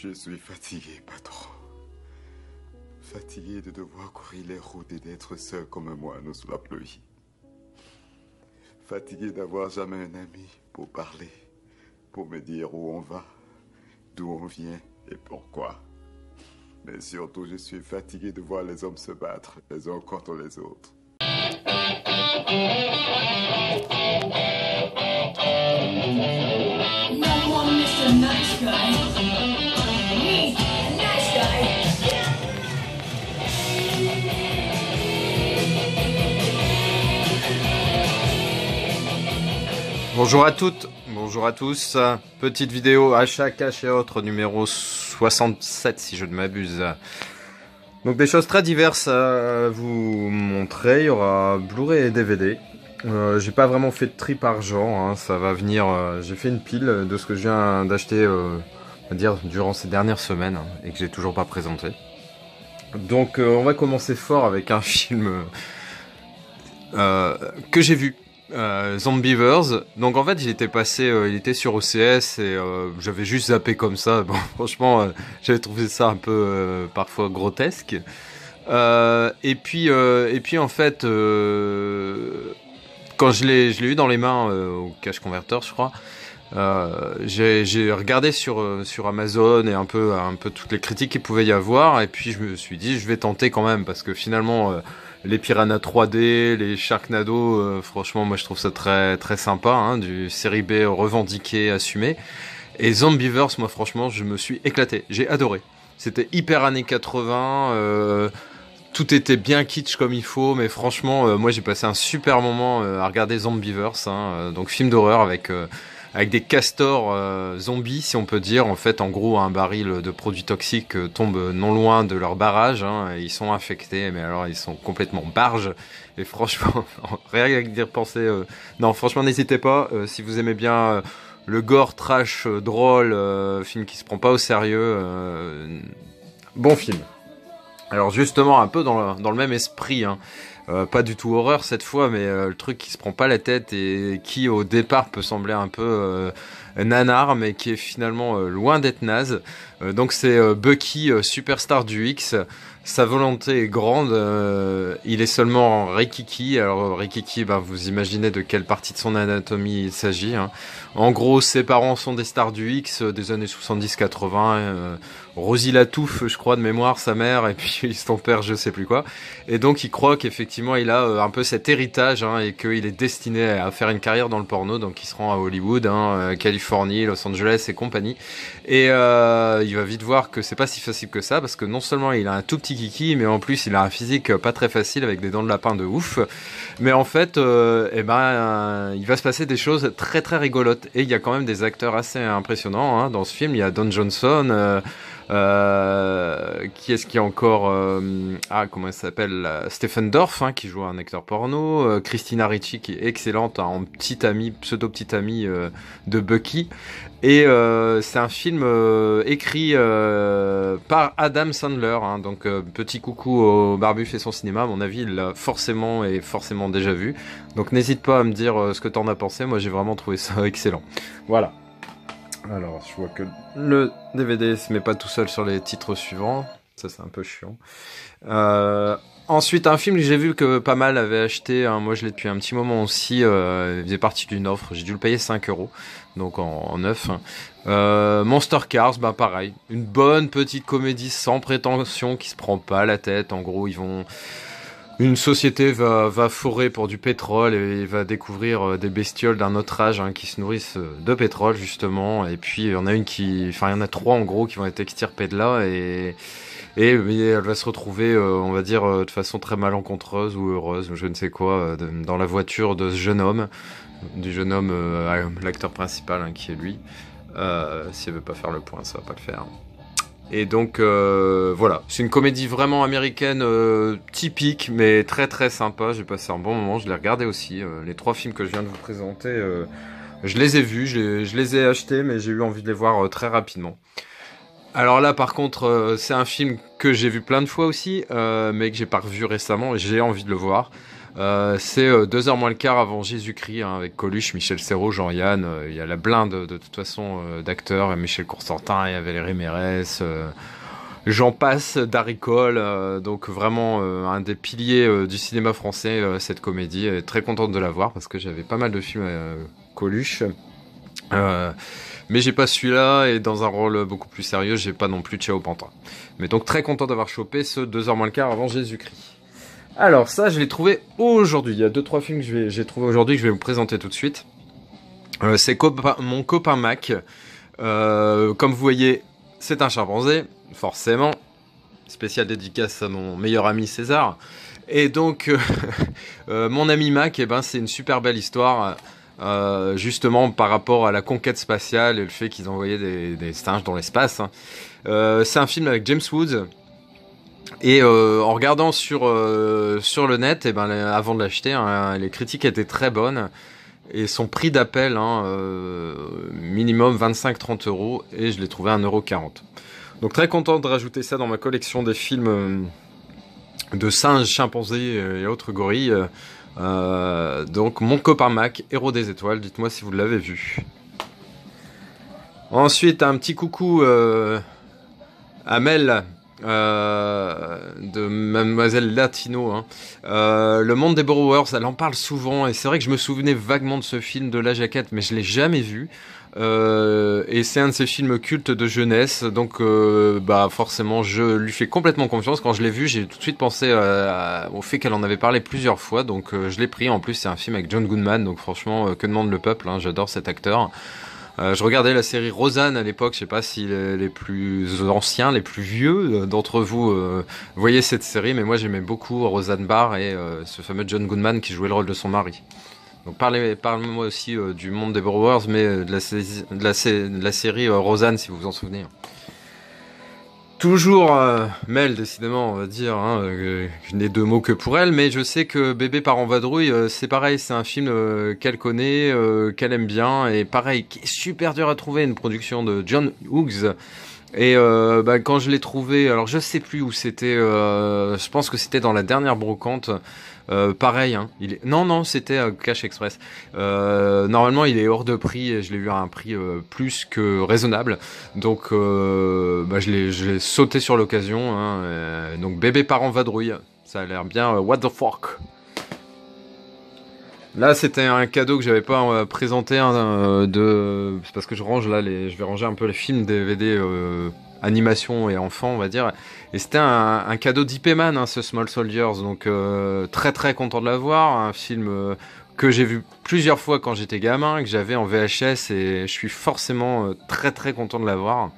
Je suis fatigué, patron. Fatigué de devoir courir les routes et d'être seul comme un moineau sous la pluie. Fatigué d'avoir jamais un ami pour parler, pour me dire où on va, d'où on vient et pourquoi. Mais surtout, je suis fatigué de voir les hommes se battre les uns contre les autres. No more Mr. Nice Guy. Me, a nice guy. Bonjour à toutes, bonjour à tous. Petite vidéo achat, cash et autres, numéro 67 si je ne m'abuse. Donc des choses très diverses à vous montrer. Il y aura Blu-ray et DVD. J'ai pas vraiment fait de tri par genre, hein. Ça va venir. J'ai fait une pile de ce que je viens d'acheter, on va dire durant ces dernières semaines, hein, et que j'ai toujours pas présenté. Donc on va commencer fort avec un film que j'ai vu. Zombievers. Donc en fait il était passé, il était sur OCS et j'avais juste zappé comme ça. Bon, franchement j'avais trouvé ça un peu parfois grotesque. Et puis en fait quand je l'ai eu dans les mains au Cash Converter je crois, j'ai regardé sur Amazon et un peu toutes les critiques qu'il pouvait y avoir, et puis je me suis dit je vais tenter quand même, parce que finalement les Piranha 3D, les Sharknado, franchement moi je trouve ça très très sympa, hein, du série B revendiqué, assumé. Et Zombievers, moi franchement je me suis éclaté, j'ai adoré. C'était hyper années 80, tout était bien kitsch comme il faut, mais franchement moi j'ai passé un super moment à regarder Zombievers, hein, donc film d'horreur avec des castors zombies, si on peut dire. En fait, en gros, un baril de produits toxiques tombe non loin de leur barrage, hein, et ils sont infectés, mais alors ils sont complètement barges. Et franchement, rien que d'y repenser, non, franchement, n'hésitez pas, si vous aimez bien le gore, trash, drôle, film qui se prend pas au sérieux, bon film. Alors justement, un peu dans le même esprit, hein. Pas du tout horreur cette fois, mais le truc qui se prend pas la tête et qui au départ peut sembler un peu nanar, mais qui est finalement loin d'être naze. Donc c'est Bucky, superstar du X. Sa volonté est grande, il est seulement Rikiki. Alors Rikiki, ben, vous imaginez de quelle partie de son anatomie il s'agit, hein. En gros, ses parents sont des stars du X des années 70-80. Rosie Latouffe, je crois, de mémoire, sa mère, et puis son père, je sais plus quoi. Et donc il croit qu'effectivement il a un peu cet héritage, hein, et qu'il est destiné à faire une carrière dans le porno. Donc il se rend à Hollywood, hein, Californie, Los Angeles et compagnie. Et il va vite voir que c'est pas si facile que ça, parce que non seulement il a un tout petit kiki, mais en plus il a un physique pas très facile avec des dents de lapin de ouf. Mais en fait, il va se passer des choses très très rigolotes. Et il y a quand même des acteurs assez impressionnants, hein, dans ce film. Il y a Don Johnson. Qui est-ce qui est encore comment elle s'appelle, Stephen Dorff, hein, qui joue un acteur porno, Christina Ricci qui est excellente, hein, en petite amie, pseudo petite amie de Bucky. Et c'est un film écrit par Adam Sandler, hein, donc petit coucou au Barbu fait son cinéma. À mon avis il l'a forcément déjà vu, donc n'hésite pas à me dire ce que t'en as pensé. Moi j'ai vraiment trouvé ça excellent. Voilà. Alors, je vois que le DVD se met pas tout seul sur les titres suivants. Ça, c'est un peu chiant. Ensuite, un film que j'ai vu que pas mal avaient acheté, hein, moi je l'ai depuis un petit moment aussi, il faisait partie d'une offre, j'ai dû le payer 5 €, donc en neuf. Monster Cars, bah pareil, une bonne petite comédie sans prétention qui se prend pas la tête. En gros, une société va forer pour du pétrole et va découvrir des bestioles d'un autre âge, hein, qui se nourrissent de pétrole justement. Et puis il y en a 3 en gros qui vont être extirpés de là, et elle va se retrouver, on va dire, de façon très malencontreuse ou heureuse, je ne sais quoi, dans la voiture de ce jeune homme, l'acteur principal, hein, qui est lui. Si elle veut pas faire le point, ça va pas le faire. Et donc voilà, c'est une comédie vraiment américaine typique, mais très très sympa. J'ai passé un bon moment, je l'ai regardé aussi. Les 3 films que je viens de vous présenter, je les ai vus, je les ai achetés, mais j'ai eu envie de les voir très rapidement. Alors là par contre, c'est un film que j'ai vu plein de fois aussi, mais que j'ai pas revu récemment, et j'ai envie de le voir. C'est 2h moins le quart avant Jésus-Christ, hein, avec Coluche, Michel Serrault, Jean-Yann. Il y a la blinde de toute façon d'acteurs. Michel Constantin, il y avait Valérie Mérès. J'en passe, Daricole. Donc vraiment un des piliers du cinéma français, cette comédie. Très contente de la voir parce que j'avais pas mal de films Coluche. Mais j'ai pas celui-là, et dans un rôle beaucoup plus sérieux, j'ai pas non plus Ciao Pantin. Mais donc très content d'avoir chopé ce 2h moins le quart avant Jésus-Christ. Alors ça, je l'ai trouvé aujourd'hui. Il y a 2-3 films que j'ai trouvé aujourd'hui que je vais vous présenter tout de suite. C'est mon copain Mac. Comme vous voyez, c'est un chimpanzé, forcément. Spécial dédicace à mon meilleur ami César. Et donc, mon ami Mac, eh ben, c'est une super belle histoire. Justement par rapport à la conquête spatiale et le fait qu'ils envoyaient des singes dans l'espace. C'est un film avec James Woods. Et en regardant sur le net, et ben, avant de l'acheter, hein, les critiques étaient très bonnes. Et son prix d'appel, hein, minimum 25-30 €, et je l'ai trouvé à 1,40 €. Donc très content de rajouter ça dans ma collection des films de singes, chimpanzés et autres gorilles. Donc mon copain Mac, Héros des étoiles, dites-moi si vous l'avez vu. Ensuite, un petit coucou à Mel, de Mademoiselle Latino, hein. Le monde des Borrowers, elle en parle souvent, et c'est vrai que je me souvenais vaguement de ce film, de La Jaquette, mais je l'ai jamais vu. Et c'est un de ces films cultes de jeunesse, donc bah forcément je lui fais complètement confiance. Quand je l'ai vu, j'ai tout de suite pensé au fait qu'elle en avait parlé plusieurs fois, donc je l'ai pris. En plus, c'est un film avec John Goodman, donc franchement, que demande le peuple, hein, j'adore cet acteur. Je regardais la série Roseanne à l'époque, je sais pas si les plus anciens, les plus vieux d'entre vous voyaient cette série, mais moi j'aimais beaucoup Roseanne Barr et ce fameux John Goodman qui jouait le rôle de son mari. Donc parlez-moi aussi du monde des Borrowers, mais de la série Roseanne, si vous vous en souvenez. Toujours Mel, décidément, on va dire, hein, je n'ai 2 mots que pour elle, mais je sais que Bébé part en vadrouille, c'est pareil, c'est un film qu'elle connaît, qu'elle aime bien, et pareil, qui est super dur à trouver, une production de John Hughes. Et bah, quand je l'ai trouvé, alors je sais plus où c'était, je pense que c'était dans la dernière brocante. Pareil, hein, non, c'était Cash Express. Normalement, il est hors de prix et je l'ai eu à un prix plus que raisonnable. Donc, bah, je l'ai sauté sur l'occasion. Hein, donc, Bébé part en vadrouille. Ça a l'air bien. What the fuck. Là, c'était un cadeau que j'avais pas présenté. Hein, c'est parce que je range là, je vais ranger un peu les films DVD. Animation et enfants, on va dire, et c'était un cadeau d'Ip Man, hein, ce Small Soldiers, donc très très content de l'avoir, un film que j'ai vu plusieurs fois quand j'étais gamin, que j'avais en VHS, et je suis forcément très très content de l'avoir.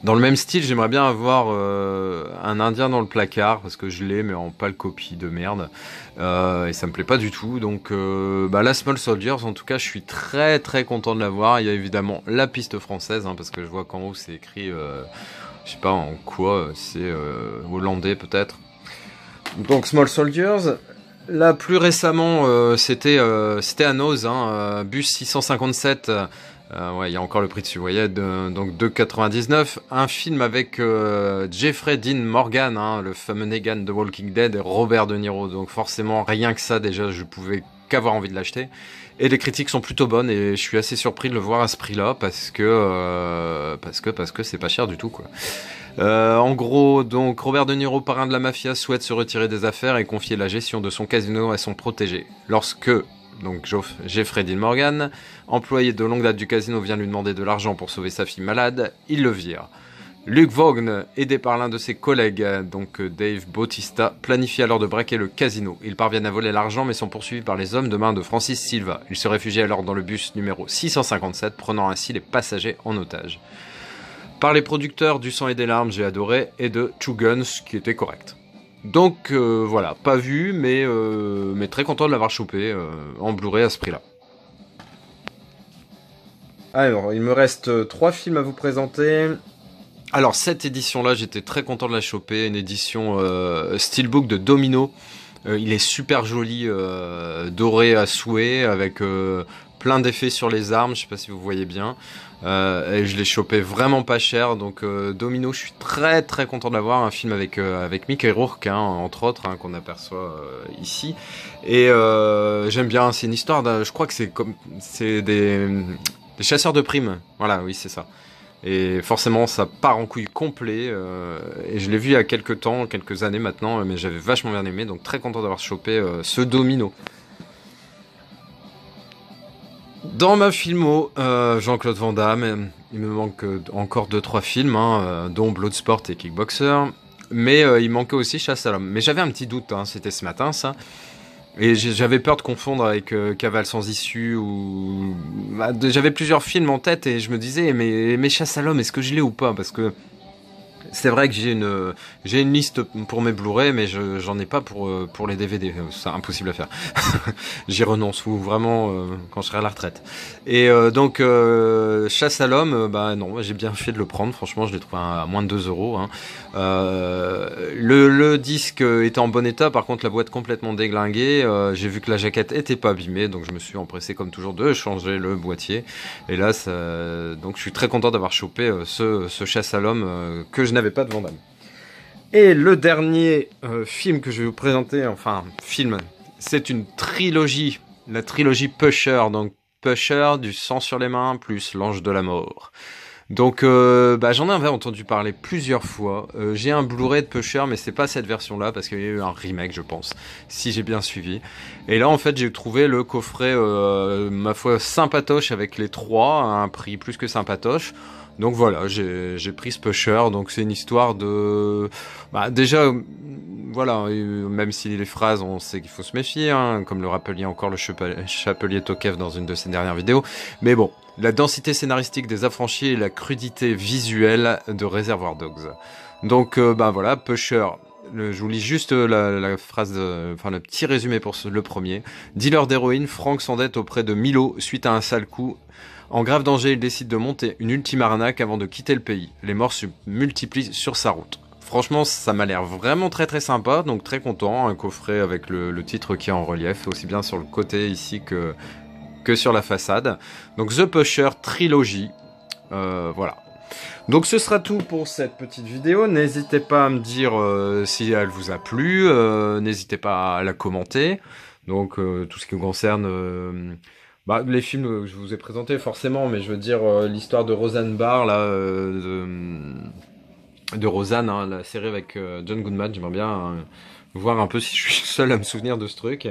Dans le même style, j'aimerais bien avoir un Indien dans le placard, parce que je l'ai, mais en pâle copie de merde, et ça me plaît pas du tout. Donc bah, la Small Soldiers, en tout cas, je suis très très content de l'avoir. Il y a évidemment la piste française, hein, parce que je vois qu'en haut c'est écrit, je sais pas en quoi, c'est hollandais peut-être. Donc Small Soldiers. Là, plus récemment, c'était à Nose, hein, bus 657. Ouais, il y a encore le prix dessus, vous voyez, donc 2,99. Un film avec Jeffrey Dean Morgan, hein, le fameux Negan de Walking Dead, et Robert De Niro. Donc forcément, rien que ça, déjà, je pouvais qu'avoir envie de l'acheter. Et les critiques sont plutôt bonnes, et je suis assez surpris de le voir à ce prix-là, parce que c'est pas cher du tout, quoi. En gros, donc Robert De Niro, parrain de la mafia, souhaite se retirer des affaires et confier la gestion de son casino à son protégé. Lorsque donc Jeffrey Dean Morgan, employé de longue date du casino, vient lui demander de l'argent pour sauver sa fille malade, il le vire. Luke Vaughn, aidé par l'un de ses collègues, donc Dave Bautista, planifie alors de braquer le casino. Ils parviennent à voler l'argent mais sont poursuivis par les hommes de main de Francis Silva. Ils se réfugient alors dans le bus numéro 657, prenant ainsi les passagers en otage. Par les producteurs du Sang et des larmes, j'ai adoré, et de Two Guns, qui était correct. Donc voilà, pas vu, mais très content de l'avoir chopé en Blu-ray à ce prix-là. Alors, il me reste 3 films à vous présenter. Alors, cette édition-là, j'étais très content de la choper, une édition Steelbook de Domino. Il est super joli, doré à souhait, avec plein d'effets sur les armes, je sais pas si vous voyez bien. Et je l'ai chopé vraiment pas cher, donc Domino, je suis très très content de l'avoir, un film avec Mickey Rourke, hein, entre autres, hein, qu'on aperçoit ici. Et j'aime bien, c'est une histoire, je crois que c'est des chasseurs de primes, voilà, oui c'est ça. Et forcément ça part en couille complet, et je l'ai vu il y a quelques années maintenant, mais j'avais vachement bien aimé, donc très content d'avoir chopé ce Domino. Dans ma filmo, Jean-Claude Van Damme, il me manque encore 2-3 films, hein, dont Bloodsport et Kickboxer, mais il manquait aussi Chasse à l'homme. Mais j'avais un petit doute, hein, c'était ce matin ça, et j'avais peur de confondre avec Cavale sans issue, ou... Bah, j'avais plusieurs films en tête et je me disais, mais Chasse à l'homme, est-ce que je l'ai ou pas? Parce que c'est vrai que j'ai une liste pour mes Blu-ray, mais j'en ai pas pour les DVD. C'est impossible à faire. J'y renonce, ou vraiment quand je serai à la retraite. Et donc Chasse à l'homme, bah non, j'ai bien fait de le prendre. Franchement, je l'ai trouvé à moins de 2 euros. Hein. Le disque était en bon état, par contre la boîte complètement déglinguée. J'ai vu que la jaquette était pas abîmée, donc je me suis empressé comme toujours de changer le boîtier. Et là, donc je suis très content d'avoir chopé ce Chasse à l'homme que je n'avais pas de Van Damme. Et le dernier film que je vais vous présenter, enfin film, c'est une trilogie, la trilogie Pusher, donc Pusher, du sang sur les mains, plus l'ange de la mort. Donc j'en avais entendu parler plusieurs fois. J'ai un Blu-ray de Pusher, mais c'est pas cette version-là parce qu'il y a eu un remake, je pense, si j'ai bien suivi. Et là, en fait, j'ai trouvé le coffret, ma foi, sympatoche avec les trois, à un prix plus que sympatoche. Donc voilà, j'ai pris ce Pusher. Donc c'est une histoire de, déjà, voilà, même si les phrases, on sait qu'il faut se méfier, hein, comme le rappelait encore le Chapelier Tokev dans une de ses dernières vidéos. Mais bon, la densité scénaristique des Affranchis et la crudité visuelle de Reservoir Dogs. Donc voilà, Pusher. Je vous lis juste la phrase, enfin le petit résumé pour le premier. Dealer d'héroïne, Frank s'endette auprès de Milo suite à un sale coup. En grave danger, il décide de monter une ultime arnaque avant de quitter le pays. Les morts se multiplient sur sa route. Franchement, ça m'a l'air vraiment très très sympa, donc très content. Un coffret avec le titre qui est en relief, aussi bien sur le côté ici que sur la façade. Donc The Pusher Trilogy, voilà. Donc ce sera tout pour cette petite vidéo. N'hésitez pas à me dire si elle vous a plu, n'hésitez pas à la commenter. Donc tout ce qui concerne les films que je vous ai présentés forcément, mais je veux dire l'histoire de Roseanne Barr là, de Roseanne, hein, la série avec John Goodman. J'aimerais bien voir un peu si je suis seul à me souvenir de ce truc.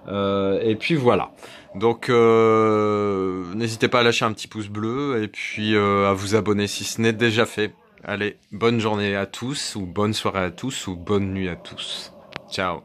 Et puis voilà. Donc n'hésitez pas à lâcher un petit pouce bleu et puis à vous abonner si ce n'est déjà fait. Allez, bonne journée à tous, ou bonne soirée à tous, ou bonne nuit à tous. Ciao.